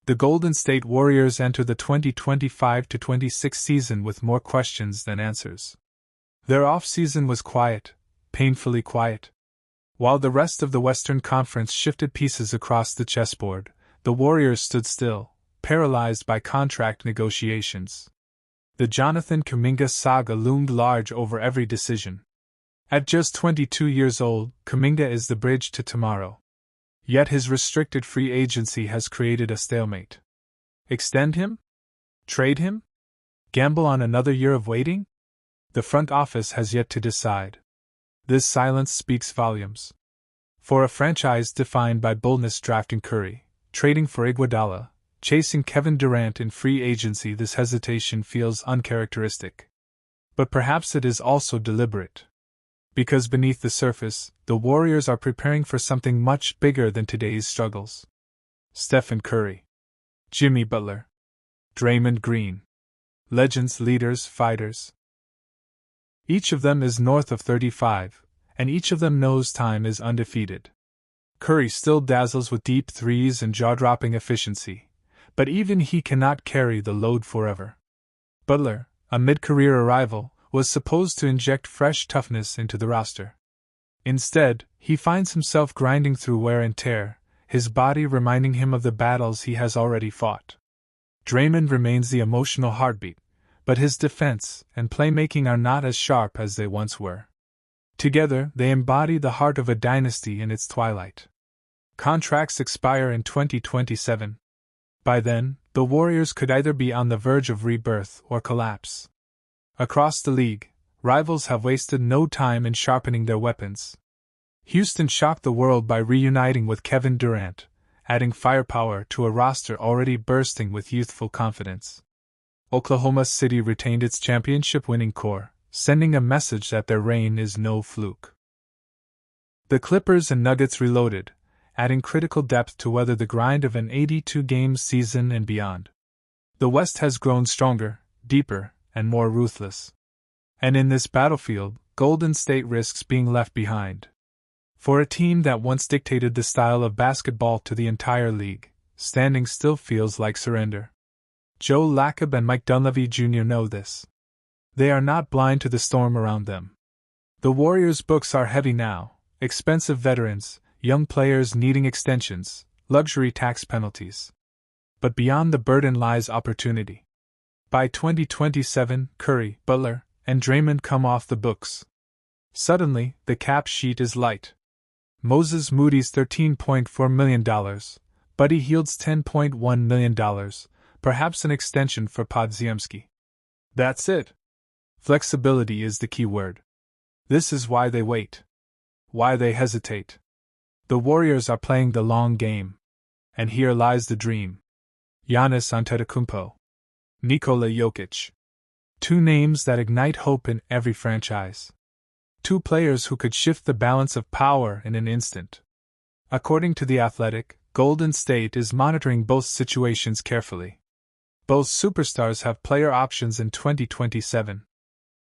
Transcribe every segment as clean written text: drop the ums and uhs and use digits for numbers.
The Golden State Warriors enter the 2025-26 season with more questions than answers. Their off-season was quiet, painfully quiet. While the rest of the Western Conference shifted pieces across the chessboard, the Warriors stood still, paralyzed by contract negotiations. The Jonathan Kuminga saga loomed large over every decision. At just 22 years old, Kuminga is the bridge to tomorrow. Yet his restricted free agency has created a stalemate. Extend him? Trade him? Gamble on another year of waiting? The front office has yet to decide. This silence speaks volumes. For a franchise defined by boldness drafting Curry, trading for Iguodala, chasing Kevin Durant in free agency, this hesitation feels uncharacteristic. But perhaps it is also deliberate. Because beneath the surface, the Warriors are preparing for something much bigger than today's struggles. Stephen Curry, Jimmy Butler, Draymond Green. Legends, leaders, fighters. Each of them is north of 35, and each of them knows time is undefeated. Curry still dazzles with deep threes and jaw-dropping efficiency, but even he cannot carry the load forever. Butler, a mid-career arrival, was supposed to inject fresh toughness into the roster. Instead, he finds himself grinding through wear and tear, his body reminding him of the battles he has already fought. Draymond remains the emotional heartbeat, but his defense and playmaking are not as sharp as they once were. Together, they embody the heart of a dynasty in its twilight. Contracts expire in 2027. By then, the Warriors could either be on the verge of rebirth or collapse. Across the league, rivals have wasted no time in sharpening their weapons. Houston shocked the world by reuniting with Kevin Durant, adding firepower to a roster already bursting with youthful confidence. Oklahoma City retained its championship-winning core, sending a message that their reign is no fluke. The Clippers and Nuggets reloaded, adding critical depth to weather the grind of an 82-game season and beyond. The West has grown stronger, deeper, and more ruthless. And in this battlefield, Golden State risks being left behind. For a team that once dictated the style of basketball to the entire league, standing still feels like surrender. Joe Lacob and Mike Dunleavy Jr. know this. They are not blind to the storm around them. The Warriors' books are heavy now, expensive veterans, young players needing extensions, luxury tax penalties. But beyond the burden lies opportunity. By 2027, Curry, Butler, and Draymond come off the books. Suddenly, the cap sheet is light. Moses Moody's $13.4 million, Buddy Hield's $10.1 million, perhaps an extension for Podziemski. That's it. Flexibility is the key word. This is why they wait. Why they hesitate. The Warriors are playing the long game. And here lies the dream. Giannis Antetokounmpo. Nikola Jokic. Two names that ignite hope in every franchise. Two players who could shift the balance of power in an instant. According to The Athletic, Golden State is monitoring both situations carefully. Both superstars have player options in 2027.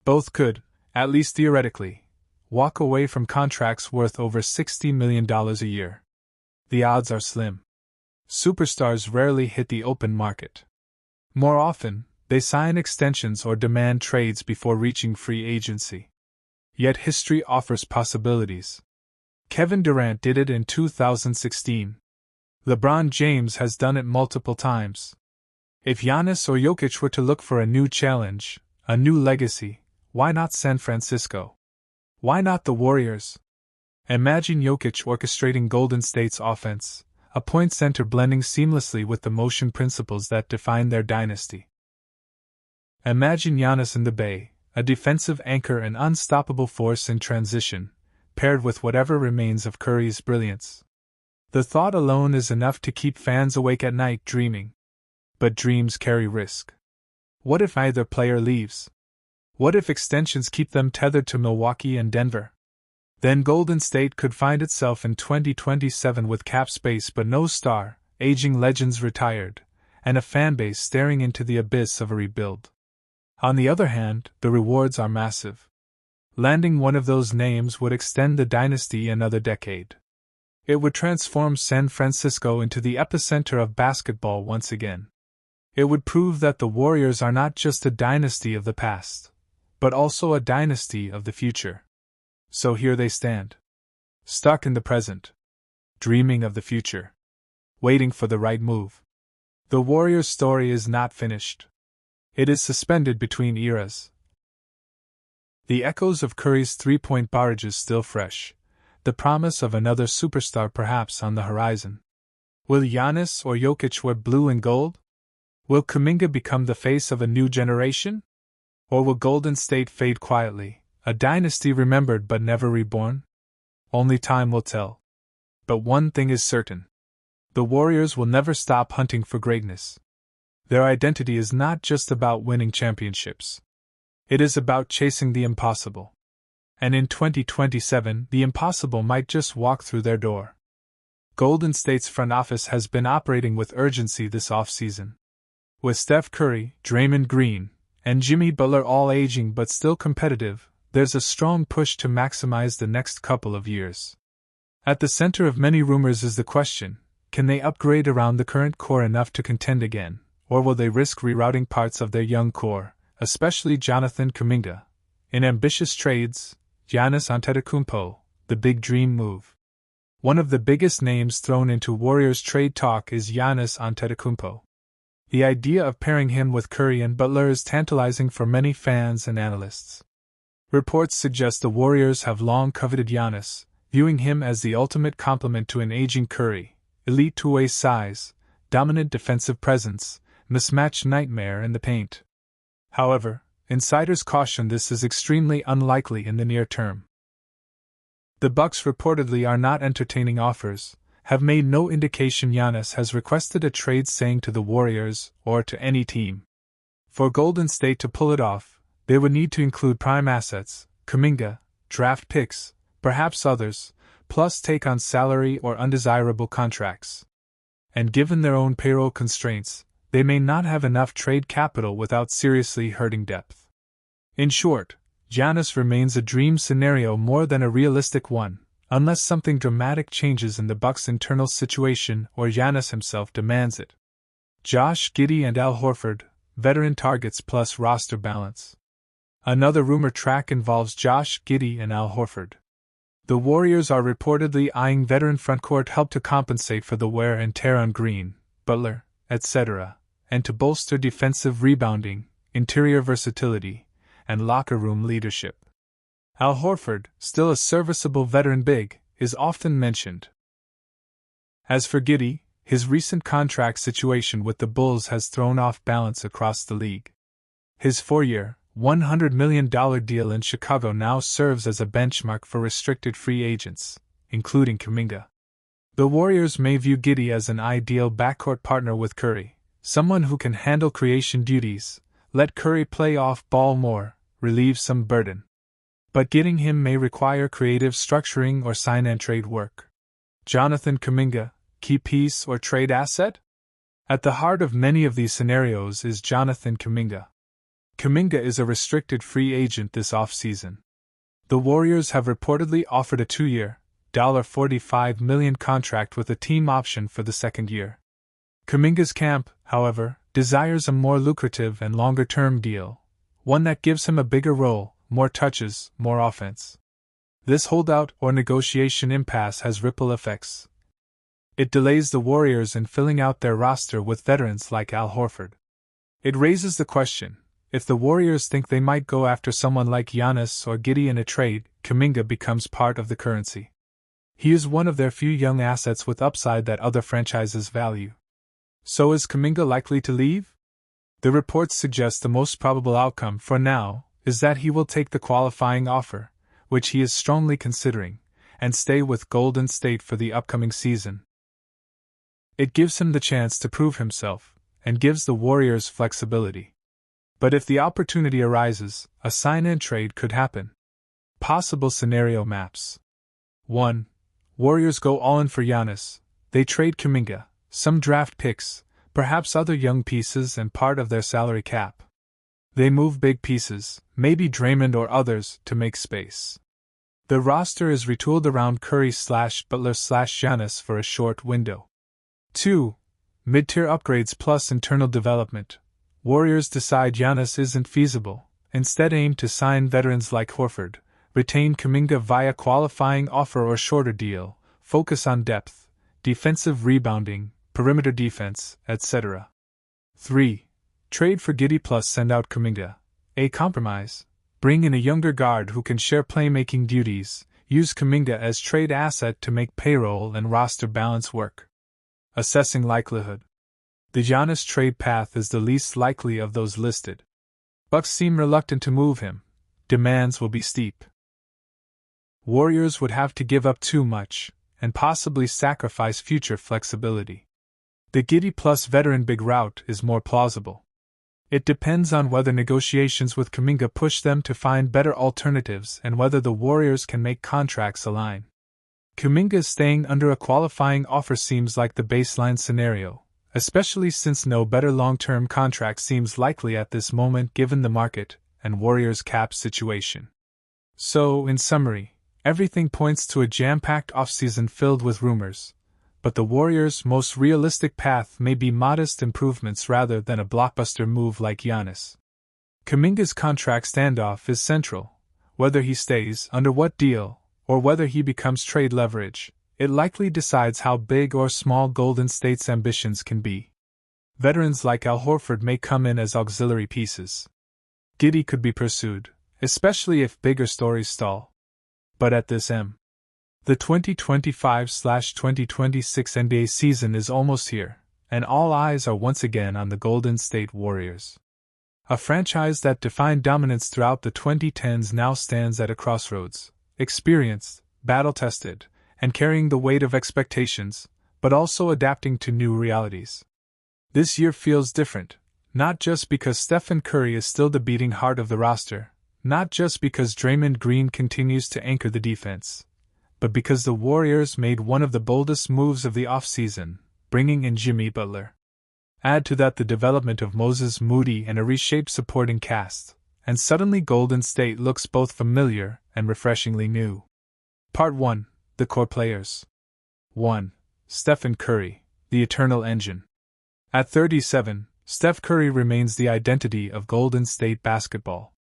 Both could, at least theoretically, walk away from contracts worth over $60 million a year. The odds are slim. Superstars rarely hit the open market. More often, they sign extensions or demand trades before reaching free agency. Yet history offers possibilities. Kevin Durant did it in 2016. LeBron James has done it multiple times. If Giannis or Jokic were to look for a new challenge, a new legacy, why not San Francisco? Why not the Warriors? Imagine Jokic orchestrating Golden State's offense, a point center blending seamlessly with the motion principles that define their dynasty. Imagine Giannis in the Bay, a defensive anchor and unstoppable force in transition, paired with whatever remains of Curry's brilliance. The thought alone is enough to keep fans awake at night dreaming. But dreams carry risk. What if either player leaves? What if extensions keep them tethered to Milwaukee and Denver? Then Golden State could find itself in 2027 with cap space but no star, aging legends retired, and a fanbase staring into the abyss of a rebuild. On the other hand, the rewards are massive. Landing one of those names would extend the dynasty another decade. It would transform San Francisco into the epicenter of basketball once again. It would prove that the Warriors are not just a dynasty of the past, but also a dynasty of the future. So here they stand, stuck in the present, dreaming of the future, waiting for the right move. The Warriors' story is not finished. It is suspended between eras. The echoes of Curry's three-point barrages still fresh, the promise of another superstar perhaps on the horizon. Will Giannis or Jokic wear blue and gold? Will Kuminga become the face of a new generation? Or will Golden State fade quietly, a dynasty remembered but never reborn? Only time will tell. But one thing is certain. The Warriors will never stop hunting for greatness. Their identity is not just about winning championships. It is about chasing the impossible. And in 2027, the impossible might just walk through their door. Golden State's front office has been operating with urgency this offseason. With Steph Curry, Draymond Green, and Jimmy Butler all aging but still competitive, there's a strong push to maximize the next couple of years. At the center of many rumors is the question, can they upgrade around the current core enough to contend again, or will they risk rerouting parts of their young core, especially Jonathan Kuminga, in ambitious trades? Giannis Antetokounmpo, the big dream move. One of the biggest names thrown into Warriors trade talk is Giannis Antetokounmpo. The idea of pairing him with Curry and Butler is tantalizing for many fans and analysts. Reports suggest the Warriors have long coveted Giannis, viewing him as the ultimate complement to an aging Curry, elite two-way size, dominant defensive presence, mismatch nightmare in the paint. However, insiders caution this is extremely unlikely in the near term. The Bucks reportedly are not entertaining offers, have made no indication Giannis has requested a trade saying to the Warriors or to any team. For Golden State to pull it off, they would need to include prime assets, Kuminga, draft picks, perhaps others, plus take on salary or undesirable contracts. And given their own payroll constraints, they may not have enough trade capital without seriously hurting depth. In short, Giannis remains a dream scenario more than a realistic one, unless something dramatic changes in the Bucks' internal situation or Giannis himself demands it. Josh Giddey and Al Horford, veteran targets plus roster balance. Another rumor track involves Josh Giddey and Al Horford. The Warriors are reportedly eyeing veteran frontcourt help to compensate for the wear and tear on Green, Butler, etc., and to bolster defensive rebounding, interior versatility, and locker room leadership. Al Horford, still a serviceable veteran big, is often mentioned. As for Giddey, his recent contract situation with the Bulls has thrown off balance across the league. His 4-year, $100 million deal in Chicago now serves as a benchmark for restricted free agents, including Kuminga. The Warriors may view Giddey as an ideal backcourt partner with Curry, someone who can handle creation duties, let Curry play off ball more, relieve some burden. But getting him may require creative structuring or sign-and-trade work. Jonathan Kuminga, key piece or trade asset? At the heart of many of these scenarios is Jonathan Kuminga. Kuminga is a restricted free agent this offseason. The Warriors have reportedly offered a 2-year, $45 million contract with a team option for the second year. Kuminga's camp, however, desires a more lucrative and longer-term deal, one that gives him a bigger role, more touches, more offense. This holdout or negotiation impasse has ripple effects. It delays the Warriors in filling out their roster with veterans like Al Horford. It raises the question, if the Warriors think they might go after someone like Giannis or Giddey in a trade, Kuminga becomes part of the currency. He is one of their few young assets with upside that other franchises value. So is Kuminga likely to leave? The reports suggest the most probable outcome, for now, is that he will take the qualifying offer, which he is strongly considering, and stay with Golden State for the upcoming season. It gives him the chance to prove himself, and gives the Warriors flexibility. But if the opportunity arises, a sign-and-trade could happen. Possible scenario maps. 1. Warriors go all-in for Giannis. They trade Kuminga, some draft picks, perhaps other young pieces and part of their salary cap. They move big pieces, maybe Draymond or others, to make space. The roster is retooled around Curry/Butler/Giannis for a short window. 2. Mid-tier upgrades plus internal development. Warriors decide Giannis isn't feasible, instead aim to sign veterans like Horford, retain Kuminga via qualifying offer or shorter deal, focus on depth, defensive rebounding, perimeter defense, etc. 3. Trade for Giddey plus send out Kuminga. A compromise. Bring in a younger guard who can share playmaking duties, use Kuminga as trade asset to make payroll and roster balance work. Assessing likelihood. The Giannis trade path is the least likely of those listed. Bucks seem reluctant to move him. Demands will be steep. Warriors would have to give up too much, and possibly sacrifice future flexibility. The Giddey plus veteran big route is more plausible. It depends on whether negotiations with Kuminga push them to find better alternatives and whether the Warriors can make contracts align. Kuminga staying under a qualifying offer seems like the baseline scenario, especially since no better long-term contract seems likely at this moment given the market and Warriors' cap situation. So, in summary, everything points to a jam-packed offseason filled with rumors, but the Warriors' most realistic path may be modest improvements rather than a blockbuster move like Giannis. Kuminga's contract standoff is central. Whether he stays, under what deal, or whether he becomes trade leverage, it likely decides how big or small Golden State's ambitions can be. Veterans like Al Horford may come in as auxiliary pieces. Giddey could be pursued, especially if bigger stories stall. But at this the 2025/2026 NBA season is almost here, and all eyes are once again on the Golden State Warriors. A franchise that defined dominance throughout the 2010s now stands at a crossroads, experienced, battle-tested, and carrying the weight of expectations, but also adapting to new realities. This year feels different, not just because Stephen Curry is still the beating heart of the roster, not just because Draymond Green continues to anchor the defense, but because the Warriors made one of the boldest moves of the offseason, bringing in Jimmy Butler. Add to that the development of Moses Moody and a reshaped supporting cast, and suddenly Golden State looks both familiar and refreshingly new. Part 1. The core players. 1. Stephen Curry, the eternal engine. At 37, Steph Curry remains the identity of Golden State basketball.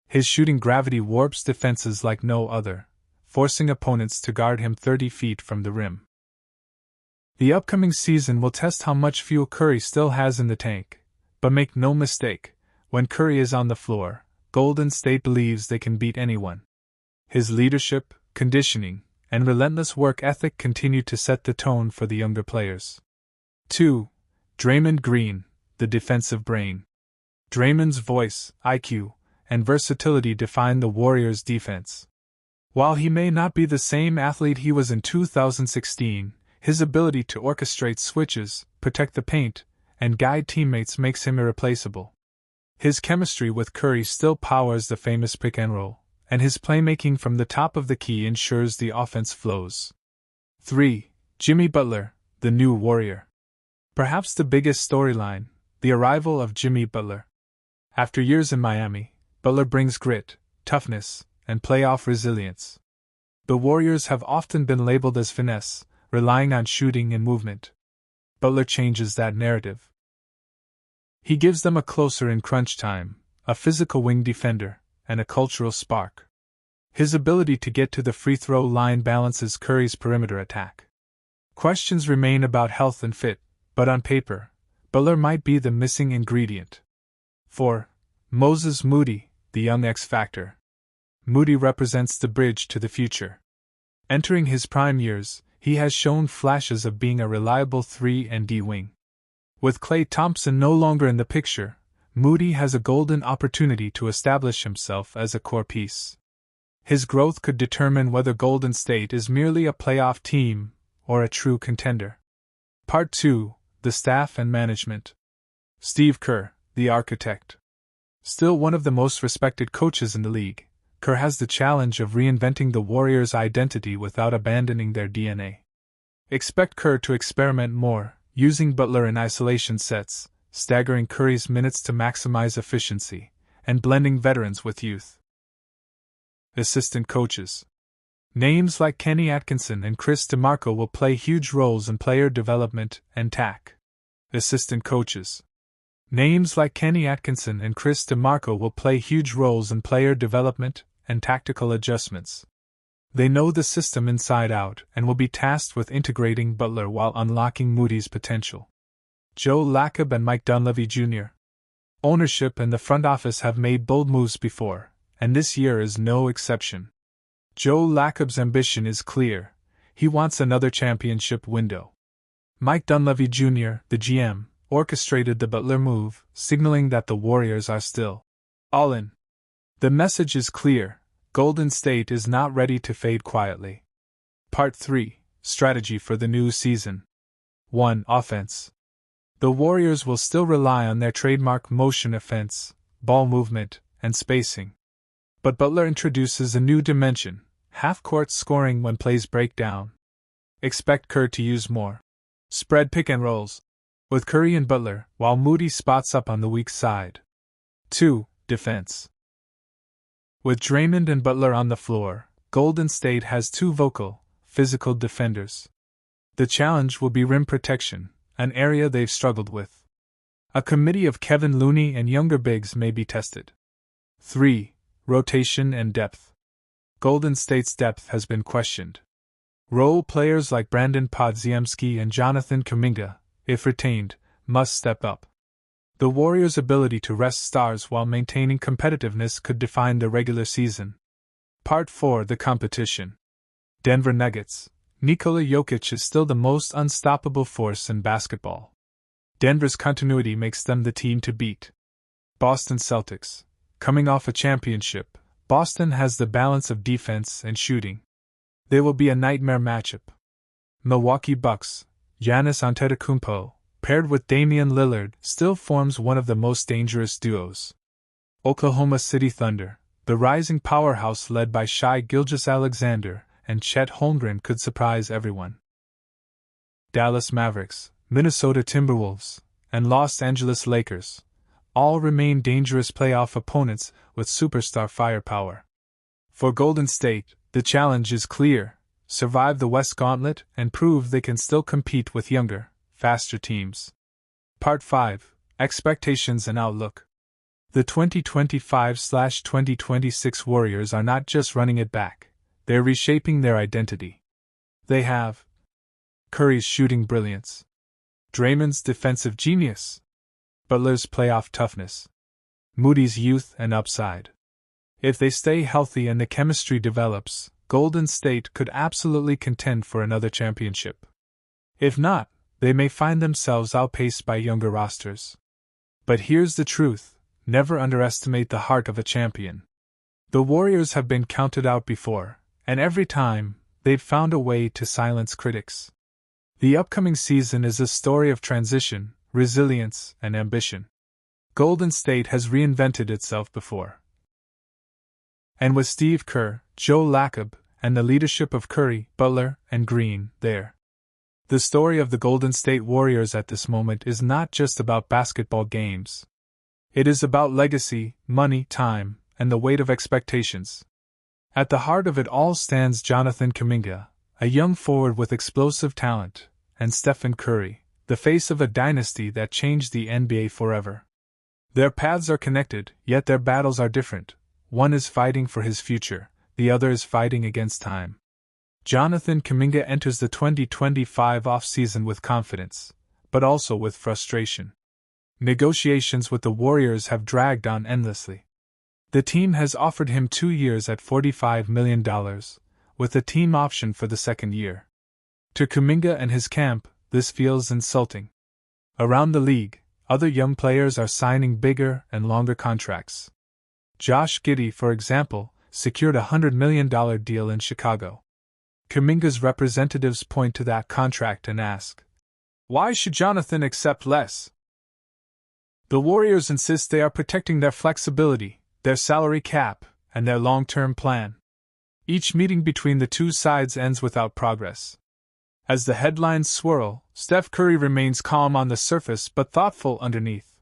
His shooting gravity warps defenses like no other, forcing opponents to guard him 30 feet from the rim. The upcoming season will test how much fuel Curry still has in the tank, but make no mistake, when Curry is on the floor, Golden State believes they can beat anyone. His leadership, conditioning, and relentless work ethic continue to set the tone for the younger players. 2. Draymond Green, the defensive brain. Draymond's voice, IQ, and versatility define the Warriors' defense. While he may not be the same athlete he was in 2016, his ability to orchestrate switches, protect the paint, and guide teammates makes him irreplaceable. His chemistry with Curry still powers the famous pick and roll, and his playmaking from the top of the key ensures the offense flows. 3. Jimmy Butler, the new Warrior. Perhaps the biggest storyline, the arrival of Jimmy Butler. After years in Miami, Butler brings grit, toughness, and playoff resilience. The Warriors have often been labeled as finesse, relying on shooting and movement. Butler changes that narrative. He gives them a closer in crunch time, a physical wing defender, and a cultural spark. His ability to get to the free throw line balances Curry's perimeter attack. Questions remain about health and fit, but on paper, Butler might be the missing ingredient. 4. Moses Moody, the young X-Factor. Moody represents the bridge to the future. Entering his prime years, he has shown flashes of being a reliable 3-and-D wing. With Klay Thompson no longer in the picture, Moody has a golden opportunity to establish himself as a core piece. His growth could determine whether Golden State is merely a playoff team or a true contender. Part 2. The staff and management. Steve Kerr, the architect. Still one of the most respected coaches in the league, Kerr has the challenge of reinventing the Warriors' identity without abandoning their DNA. Expect Kerr to experiment more, using Butler in isolation sets, staggering Curry's minutes to maximize efficiency, and blending veterans with youth. Assistant coaches. Names like Kenny Atkinson and Chris DeMarco will play huge roles in player development and TAC. Assistant coaches. Names like Kenny Atkinson and Chris DeMarco will play huge roles in player development and tactical adjustments. They know the system inside out and will be tasked with integrating Butler while unlocking Moody's potential. Joe Lacob and Mike Dunleavy Jr. Ownership and the front office have made bold moves before, and this year is no exception. Joe Lacob's ambition is clear. He wants another championship window. Mike Dunleavy Jr., the GM, orchestrated the Butler move, signaling that the Warriors are still all in. The message is clear: Golden State is not ready to fade quietly. Part 3: Strategy for the new season. 1. Offense. The Warriors will still rely on their trademark motion offense, ball movement, and spacing. But Butler introduces a new dimension: half-court scoring when plays break down. Expect Kerr to use more spread pick and rolls with Curry and Butler, while Moody spots up on the weak side. 2. Defense. With Draymond and Butler on the floor, Golden State has two vocal, physical defenders. The challenge will be rim protection, an area they've struggled with. A committee of Kevin Looney and younger bigs may be tested. 3. Rotation and depth. Golden State's depth has been questioned. Role players like Brandon Podziemski and Jonathan Kuminga, if retained, must step up. The Warriors' ability to rest stars while maintaining competitiveness could define the regular season. Part 4: The competition. Denver Nuggets. Nikola Jokic is still the most unstoppable force in basketball. Denver's continuity makes them the team to beat. Boston Celtics. Coming off a championship, Boston has the balance of defense and shooting. They will be a nightmare matchup. Milwaukee Bucks. Giannis Antetokounmpo, paired with Damian Lillard, still forms one of the most dangerous duos. Oklahoma City Thunder. The rising powerhouse led by Shai Gilgeous-Alexander and Chet Holmgren could surprise everyone. Dallas Mavericks, Minnesota Timberwolves, and Los Angeles Lakers all remain dangerous playoff opponents with superstar firepower. For Golden State, the challenge is clear: survive the West Gauntlet and prove they can still compete with younger, faster teams. Part 5: Expectations and Outlook. The 2025/2026 Warriors are not just running it back, they're reshaping their identity. They have Curry's shooting brilliance, Draymond's defensive genius, Butler's playoff toughness, Moody's youth and upside. If they stay healthy and the chemistry develops, Golden State could absolutely contend for another championship. If not, they may find themselves outpaced by younger rosters. But here's the truth: never underestimate the heart of a champion. The Warriors have been counted out before, and every time, they've found a way to silence critics. The upcoming season is a story of transition, resilience, and ambition. Golden State has reinvented itself before. And with Steve Kerr, Joe Lacob, and the leadership of Curry, Butler, and Green there. The story of the Golden State Warriors at this moment is not just about basketball games. It is about legacy, money, time, and the weight of expectations. At the heart of it all stands Jonathan Kuminga, a young forward with explosive talent, and Stephen Curry, the face of a dynasty that changed the NBA forever. Their paths are connected, yet their battles are different. One is fighting for his future, the other is fighting against time. Jonathan Kuminga enters the 2025 offseason with confidence, but also with frustration. Negotiations with the Warriors have dragged on endlessly. The team has offered him 2 years at $45 million, with a team option for the second year. To Kuminga and his camp, this feels insulting. Around the league, other young players are signing bigger and longer contracts. Josh Giddey, for example, secured a $100 million deal in Chicago. Kuminga's representatives point to that contract and ask, why should Jonathan accept less? The Warriors insist they are protecting their flexibility, their salary cap, and their long-term plan. Each meeting between the two sides ends without progress. As the headlines swirl, Steph Curry remains calm on the surface but thoughtful underneath.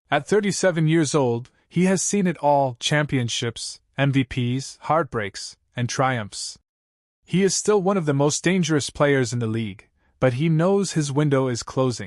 At 37 years old, he has seen it all: championships, MVPs, heartbreaks, and triumphs. He is still one of the most dangerous players in the league, but he knows his window is closing.